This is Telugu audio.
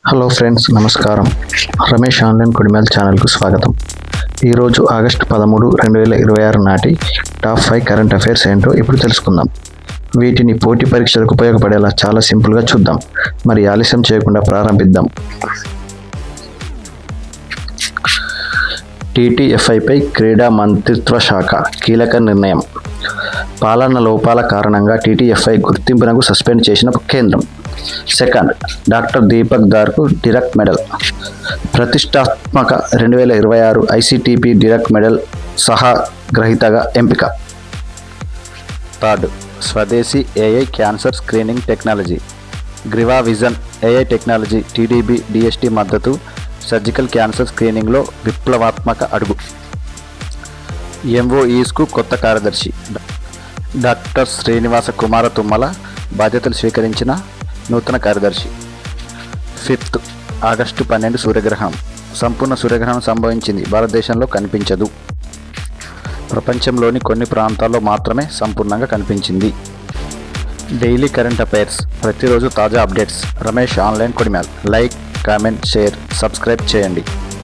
హలో ఫ్రెండ్స్, నమస్కారం. రమేష్ ఆన్లైన్ కొడిమేల్ ఛానల్కు స్వాగతం. ఈరోజు ఆగస్టు 13, 2026 నాటి టాప్ 5 కరెంట్ అఫైర్స్ ఏంటో ఇప్పుడు తెలుసుకుందాం. వీటిని పోటీ పరీక్షలకు ఉపయోగపడేలా చాలా సింపుల్గా చూద్దాం. మరి ఆలస్యం చేయకుండా ప్రారంభిద్దాం. టీటీఎఫ్ఐపై క్రీడా మంత్రిత్వ శాఖ కీలక నిర్ణయం. పాలన లోపాల కారణంగా టీటీఎఫ్ఐ గుర్తింపునకు సస్పెండ్ చేసిన కేంద్రం. సెకండ్, డాక్టర్ దీపక్ దార్కు డిరక్ మెడల్. ప్రతిష్టాత్మక 2026 ఐసీటీపీ డిరక్ మెడల్ సహా గ్రహీతగా ఎంపిక. థర్డ్, స్వదేశీ AI cancer screening technology. Greeva vision AI technology TDB DST మద్దతు సర్జికల్ క్యాన్సర్ స్క్రీనింగ్లో విప్లవాత్మక అడుగు. ఎంఓఈస్కు కొత్త కార్యదర్శి. డాక్టర్ శ్రీనివాస కుమార తుమ్మల బాధ్యతలు స్వీకరించిన నూతన కార్యదర్శి. ఫిఫ్త్, ఆగస్టు 12 సూర్యగ్రహణం. సంపూర్ణ సూర్యగ్రహణం సంభవించింది. భారతదేశంలో కనిపించదు. ప్రపంచంలోని కొన్ని ప్రాంతాల్లో మాత్రమే సంపూర్ణంగా కనిపించింది. డైలీ కరెంట్ అఫైర్స్, ప్రతిరోజు తాజా అప్డేట్స్. రమేష్ ఆన్లైన్ కొడిమేల్. లైక్, కామెంట్, షేర్, సబ్స్క్రైబ్ చేయండి.